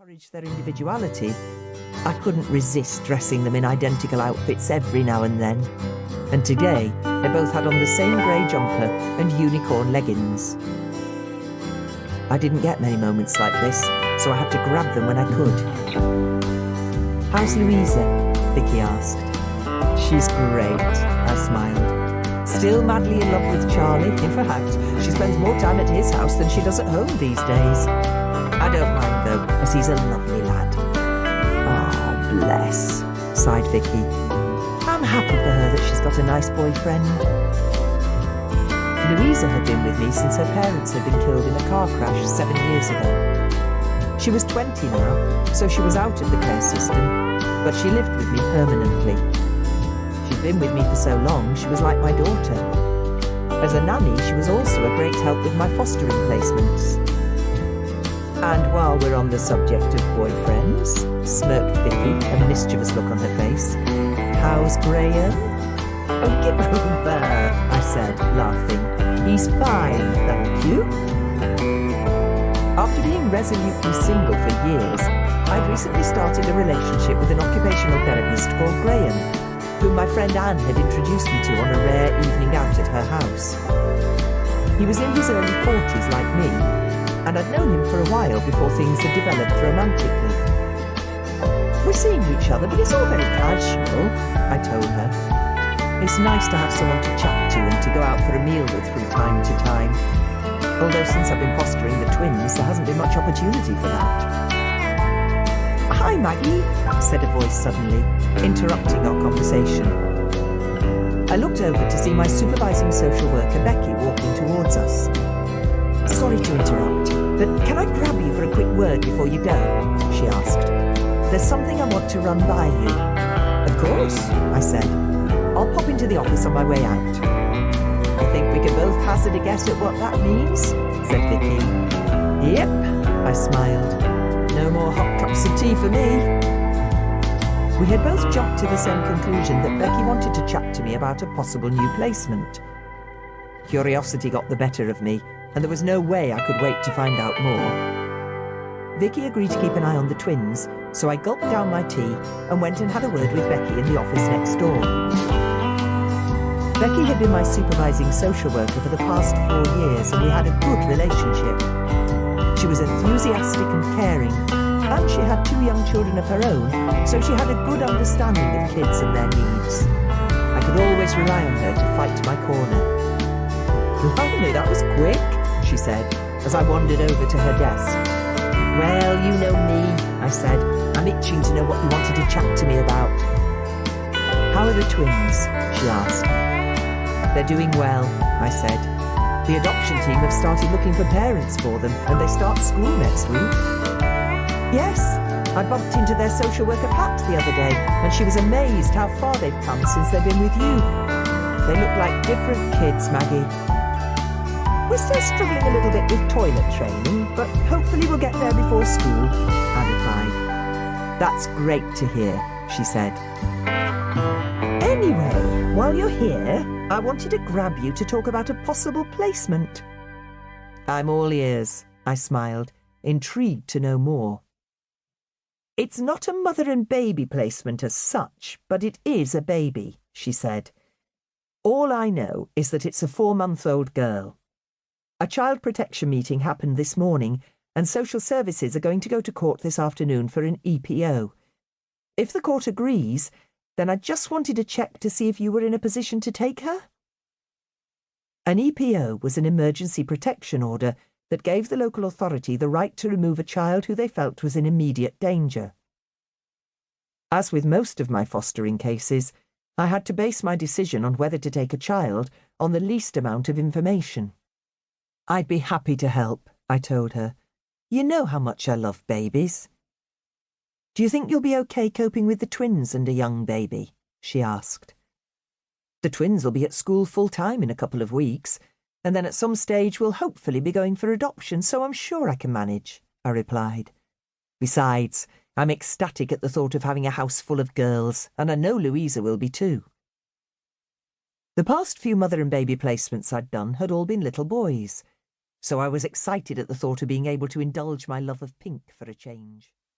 encourage their individuality, I couldn't resist dressing them in identical outfits every now and then. And today, they both had on the same grey jumper and unicorn leggings. I didn't get many moments like this, so I had to grab them when I could. "How's Louisa?" Vicky asked. "She's great," I smiled. "Still madly in love with Charlie. In fact, she spends more time at his house than she does at home these days. I don't mind, though, as he's a lovely lad." "Oh, bless," sighed Vicky. "I'm happy for her that she's got a nice boyfriend." Louisa had been with me since her parents had been killed in a car crash 7 years ago. She was 20 now, so she was out of the care system, but she lived with me permanently. She'd been with me for so long, she was like my daughter. As a nanny, she was also a great help with my fostering placements. "And while we're on the subject of boyfriends," smirked Vicky, a mischievous look on her face, "how's Graham?" "Oh, give over," I said, laughing. "He's fine, thank you." After being resolutely single for years, I'd recently started a relationship with an occupational therapist called Graham, whom my friend Anne had introduced me to on a rare evening out at her house. He was in his early 40s like me, and I'd known him for a while before things had developed romantically. "We're seeing each other, but it's all very casual," I told her. "It's nice to have someone to chat to and to go out for a meal with from time to time. Although since I've been fostering the twins, there hasn't been much opportunity for that." "Hi, Maggie," said a voice suddenly, interrupting our conversation. I looked over to see my supervising social worker, Becky, walking towards us. "Sorry to interrupt, but can I grab you for a quick word before you go?" she asked. "There's something I want to run by you." "Of course," I said. "I'll pop into the office on my way out." "I think we can both hazard a guess at what that means," said Vicky. "Yep," I smiled. "No more hot cups of tea for me." We had both jumped to the same conclusion that Becky wanted to chat to me about a possible new placement. Curiosity got the better of me, and there was no way I could wait to find out more. Vicky agreed to keep an eye on the twins, so I gulped down my tea and went and had a word with Becky in the office next door. Becky had been my supervising social worker for the past 4 years, and we had a good relationship. She was enthusiastic and caring, and she had 2 young children of her own, so she had a good understanding of kids and their needs. I could always rely on her to fight my corner. "Blimey, that was quick," she said, as I wandered over to her desk. "Well, you know me," I said. "I'm itching to know what you wanted to chat to me about." "How are the twins?" she asked. "They're doing well," I said. "The adoption team have started looking for parents for them, and they start school next week." "Yes, I bumped into their social worker Pat the other day, and she was amazed how far they've come since they've been with you. They look like different kids, Maggie." "We're still struggling a little bit with toilet training, but hopefully we'll get there before school," I replied. "That's great to hear," she said. "Anyway, while you're here, I wanted to grab you to talk about a possible placement." "I'm all ears," I smiled, intrigued to know more. "It's not a mother and baby placement as such, but it is a baby," she said. "All I know is that it's a 4-month-old girl. A child protection meeting happened this morning, and social services are going to go to court this afternoon for an EPO. If the court agrees, then I just wanted to check to see if you were in a position to take her." An EPO was an emergency protection order that gave the local authority the right to remove a child who they felt was in immediate danger. As with most of my fostering cases, I had to base my decision on whether to take a child on the least amount of information. "I'd be happy to help," I told her. "You know how much I love babies." "Do you think you'll be okay coping with the twins and a young baby?" she asked. "The twins will be at school full-time in a couple of weeks, and then at some stage we'll hopefully be going for adoption, so I'm sure I can manage," I replied. "Besides, I'm ecstatic at the thought of having a house full of girls, and I know Louisa will be too." The past few mother and baby placements I'd done had all been little boys, so I was excited at the thought of being able to indulge my love of pink for a change.